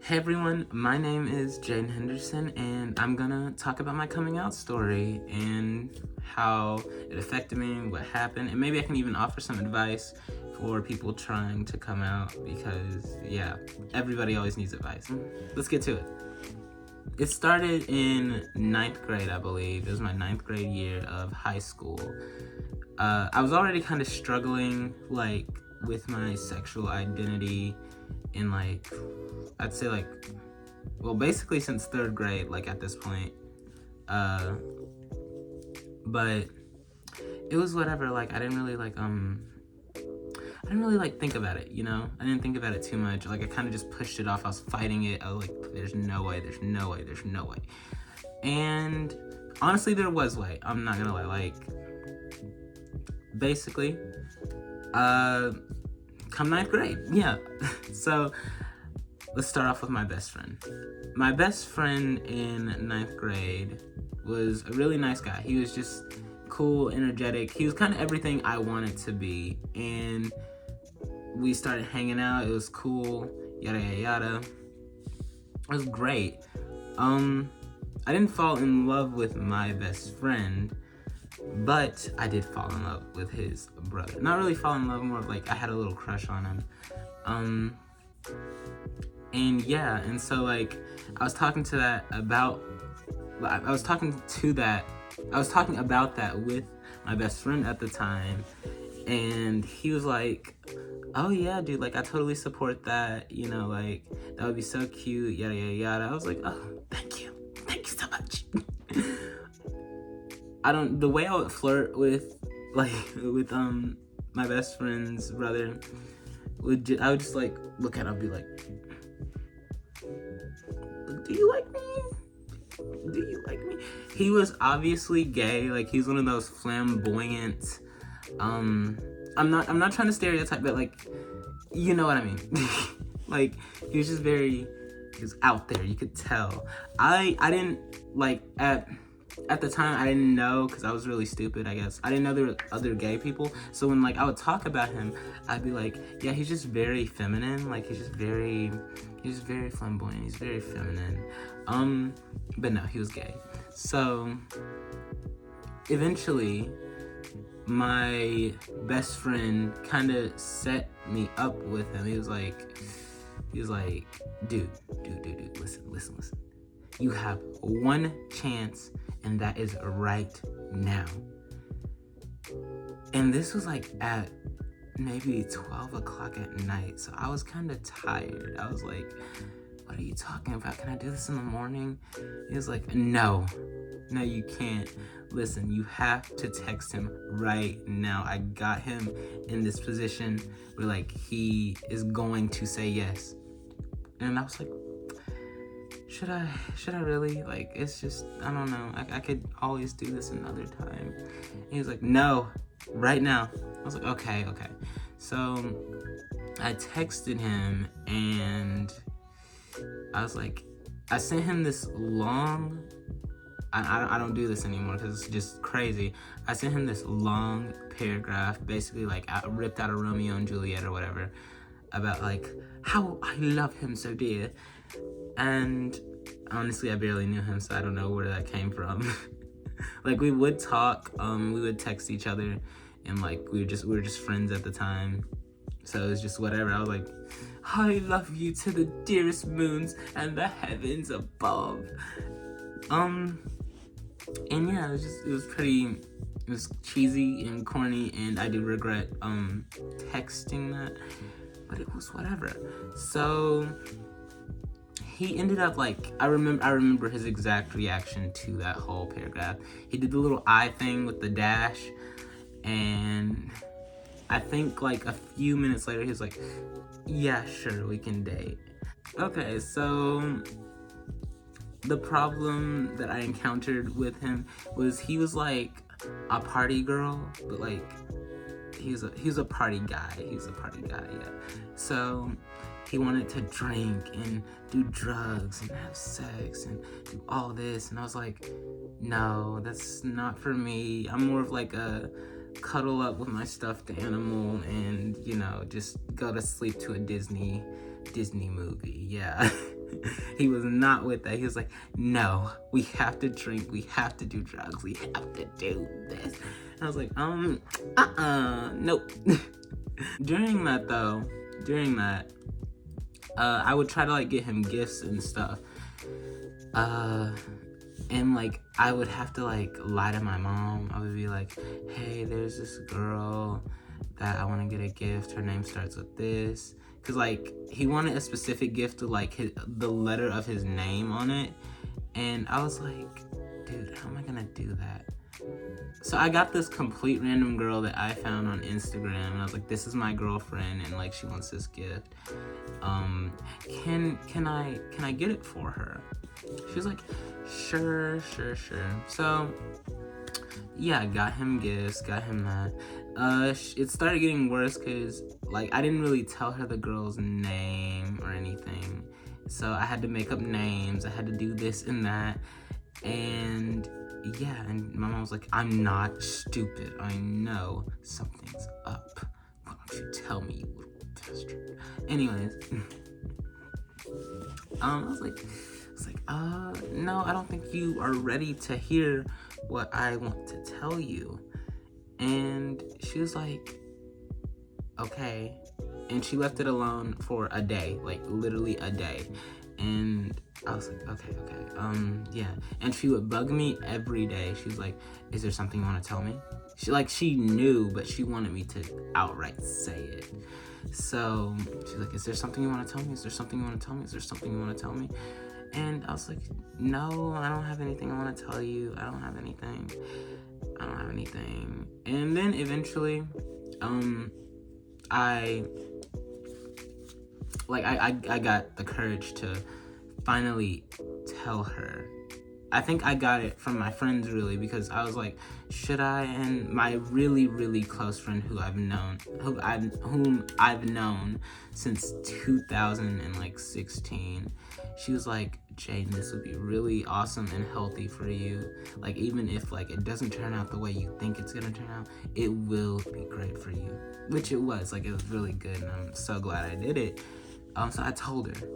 Hey everyone, my name is Jayden Henderson, and I'm gonna talk about my coming out story and how it affected me, what happened, and maybe I can even offer some advice for people trying to come out because, yeah, everybody always needs advice. Let's get to it. It started in 9th grade, I believe. It was my 9th grade year of high school. I was already kind of struggling, with my sexual identity in, I'd say, basically since 3rd grade, at this point. But it was whatever, I didn't really, think about it, I didn't think about it too much. I kind of just pushed it off. I was fighting it. I was like, there's no way. And honestly, there was way. I'm not gonna lie. Basically, come 9th grade, yeah. So let's start off with my best friend. My best friend in 9th grade was a really nice guy. He was just cool, energetic. He was kind of everything I wanted to be. And we started hanging out. It was cool, yada, yada, yada. It was great. I didn't fall in love with my best friend, but I did fall in love with his brother. Not really fall in love, more of I had a little crush on him. And so I was talking about that with my best friend at the time, and he was like, oh yeah, dude, I totally support that, that would be so cute, yada, yada, yada. I was like, oh, thank you so much. The way I would flirt with my best friend's brother, I would just look at him and be like, do you like me? He was obviously gay. He's one of those flamboyant, I'm not trying to stereotype, but you know what I mean. He was just he was out there, you could tell. I didn't at the time, I didn't know, because I was really stupid, I guess. I didn't know there were other gay people. So when, I would talk about him, I'd be like, yeah, he's just very feminine. He's very flamboyant. He's very feminine. But no, he was gay. So, eventually, my best friend kind of set me up with him. He was like, dude, listen. You have one chance, and that is right now. And this was at maybe 12 o'clock at night, so I was kind of tired. I was like, what are you talking about? Can I do this in the morning? He was like, no, you can't. Listen, you have to text him right now. I got him in this position where he is going to say yes. And I was like, should I really? It's just, I don't know. I could always do this another time. And he was like, no, right now. I was like, okay. So I texted him, and I was like, I sent him this long, I don't do this anymore because it's just crazy. I sent him this long paragraph, basically I ripped out of Romeo and Juliet or whatever, about how I love him so dear. And honestly, I barely knew him, so I don't know where that came from. We would talk, we would text each other, and we were just friends at the time. So it was just whatever. I was like, I love you to the dearest moons and the heavens above. And yeah, it was cheesy and corny, and I do regret texting that, but it was whatever. So he ended up I remember his exact reaction to that whole paragraph. He did the little eye thing with the dash, and I think a few minutes later he was like, yeah, sure, we can date. Okay, so the problem that I encountered with him was he was a party girl, but he's a party guy. Yeah. So he wanted to drink and do drugs and have sex and do all this, and I was like, no, that's not for me. I'm more of a cuddle up with my stuffed animal and just go to sleep to a Disney movie. Yeah. He was not with that. He was like, no, we have to drink, we have to do drugs, we have to do this. I was like, nope. During that, I would try to like get him gifts and stuff. And like I would have to like lie to my mom. I would be like, hey, there's this girl that I want to get a gift. Her name starts with this. Cause like he wanted a specific gift with like the letter of his name on it. And I was like, dude, how am I gonna do that? So I got this complete random girl that I found on Instagram, and I was like, this is my girlfriend, and like she wants this gift. Can I get it for her? She was like, sure. So yeah, I got him gifts, got him that. It started getting worse because like I didn't really tell her the girl's name or anything. So I had to make up names, I had to do this and that. And yeah, and my mom was like, I'm not stupid. I know something's up. Why don't you tell me, you little bastard? Anyways, I was like, no, I don't think you are ready to hear what I want to tell you. And she was like, okay. And she left it alone for a day, like literally a day. And I was like, okay, yeah. And she would bug me every day. She was like, is there something you want to tell me? She knew, but she wanted me to outright say it. So she's like, is there something you want to tell me? Is there something you want to tell me? Is there something you want to tell me? And I was like, no, I don't have anything I want to tell you. I don't have anything. And then eventually, I got the courage to finally tell her. I think I got it from my friends really, because I was like, should I? And my really, really close friend whom I've known since 2016, she was like, Jayden, this would be really awesome and healthy for you. Like, even if like it doesn't turn out the way you think it's gonna turn out, it will be great for you. Which it was. Like, it was really good, and I'm so glad I did it. So I told her.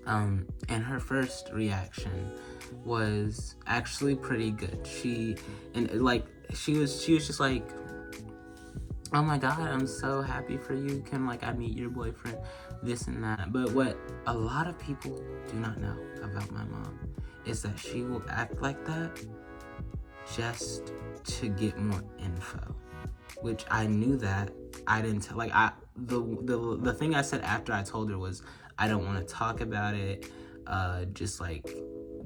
And her first reaction was actually pretty good. She was just like, oh my god, I'm so happy for you. Can like I meet your boyfriend? This and that. But what a lot of people do not know about my mom is that she will act like that just to get more info. Which I knew that. I didn't tell. Like the thing I said after I told her was, I don't want to talk about it. Just like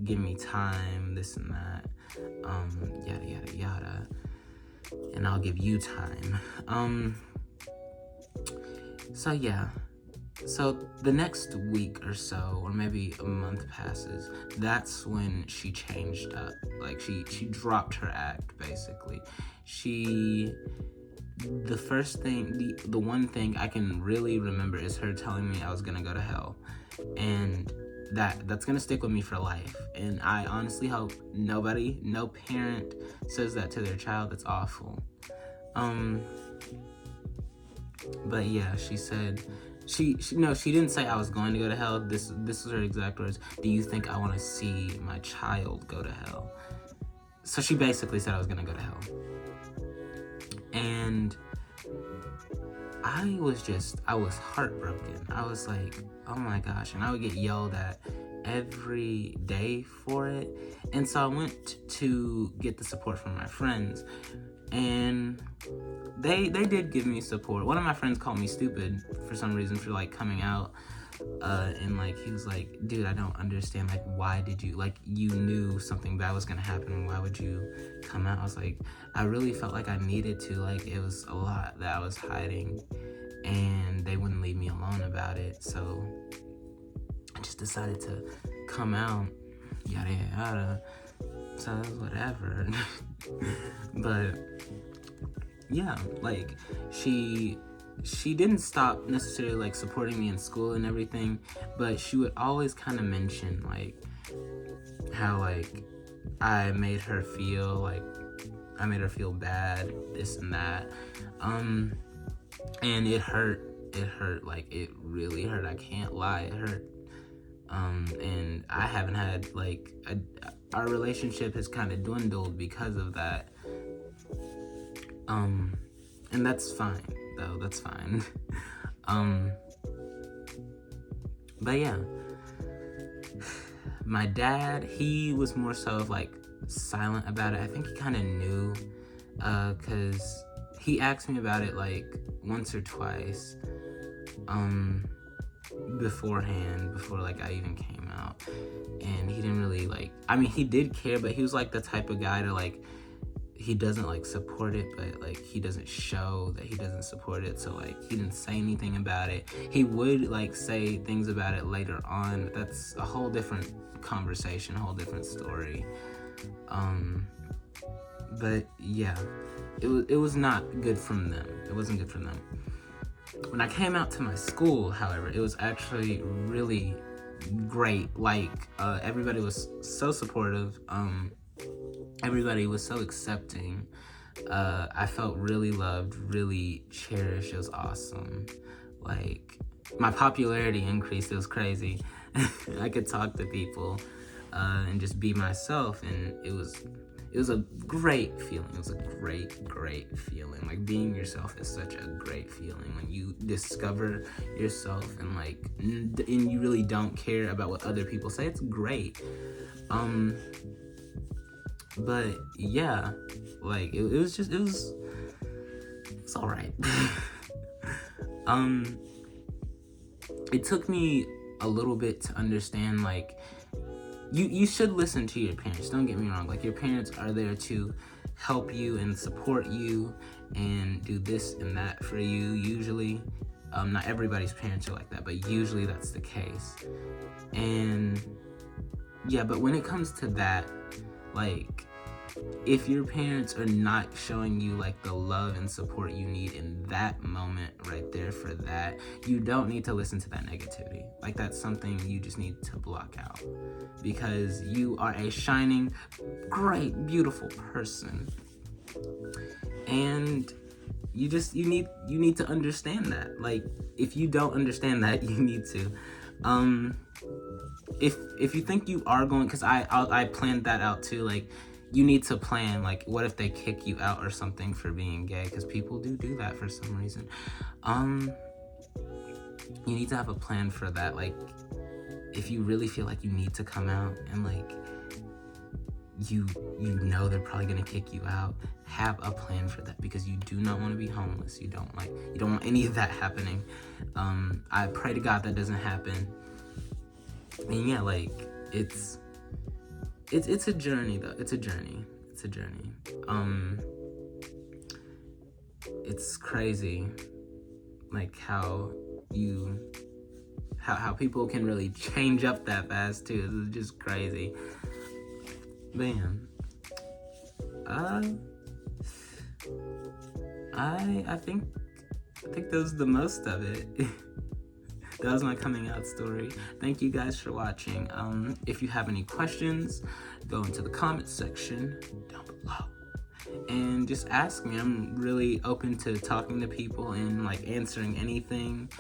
give me time, this and that. Yada yada. And I'll give you time. So yeah. So the next week or so, or maybe a month passes, that's when she changed up. Like she dropped her act, basically. The one thing I can really remember is her telling me I was gonna go to hell. And that's gonna stick with me for life. And I honestly hope no parent says that to their child. It's awful. But yeah, she said, she didn't say I was going to go to hell. This is her exact words. Do you think I want to see my child go to hell? So she basically said I was gonna go to hell. And I was heartbroken. I was like, oh my gosh. And I would get yelled at every day for it. And so I went to get the support from my friends. And they did give me support. One of my friends called me stupid for some reason for like coming out. And like he was like, dude, I don't understand, like why did you, like you knew something bad was gonna happen, why would you come out? I was like, I really felt like I needed to, like it was a lot that I was hiding and they wouldn't leave me alone about it, so I just decided to come out, yada yada. So it was whatever. But yeah, like she didn't stop necessarily like supporting me in school and everything, but she would always kind of mention like how like I made her feel bad, this and that. And it hurt, like it really hurt. I can't lie, it hurt. And I haven't had our relationship has kind of dwindled because of that. And that's fine though. That's fine. But yeah, my dad, he was more so of silent about it. I think he kind of knew, cause he asked me about it once or twice, beforehand, before I even came out, and he didn't really he did care, but he was the type of guy to he doesn't support it, but he doesn't show that he doesn't support it, so he didn't say anything about it. He would say things about it later on, but that's a whole different conversation, a whole different story. But yeah, it was not good from them. It wasn't good from them. When I came out to my school, however, it was actually really great. Everybody was so supportive. Everybody was so accepting. I felt really loved, really cherished. It was awesome. My popularity increased. It was crazy. I could talk to people and just be myself, and it was a great feeling. It was a great feeling. Being yourself is such a great feeling when you discover yourself and you really don't care about what other people say. It's great. But yeah, it was all right. It took me a little bit to understand you should listen to your parents. Don't get me wrong. Your parents are there to help you and support you and do this and that for you, usually. Not everybody's parents are like that, but usually that's the case. And yeah, but when it comes to that, if your parents are not showing you the love and support you need in that moment right there for that, you don't need to listen to that negativity. That's something you just need to block out, because you are a shining, great, beautiful person, and you need to understand that. If you don't understand that, you need to. If you think you are going, because I planned that out too. You need to plan, what if they kick you out or something for being gay? Because people do that for some reason. You need to have a plan for that. If you really feel you need to come out and you know they're probably gonna kick you out, have a plan for that, because you do not want to be homeless. You don't want any of that happening. I pray to God that doesn't happen. And yeah, it's a journey though. It's a journey. It's crazy, how people can really change up that fast too. It's just crazy. Man, I think that was the most of it. That was my coming out story. Thank you guys for watching. If you have any questions, go into the comments section down below and just ask me. I'm really open to talking to people and answering anything.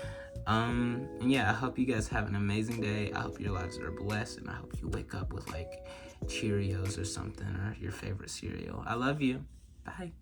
And yeah, I hope you guys have an amazing day. I hope your lives are blessed, and I hope you wake up with Cheerios or something, or your favorite cereal. I love you. Bye.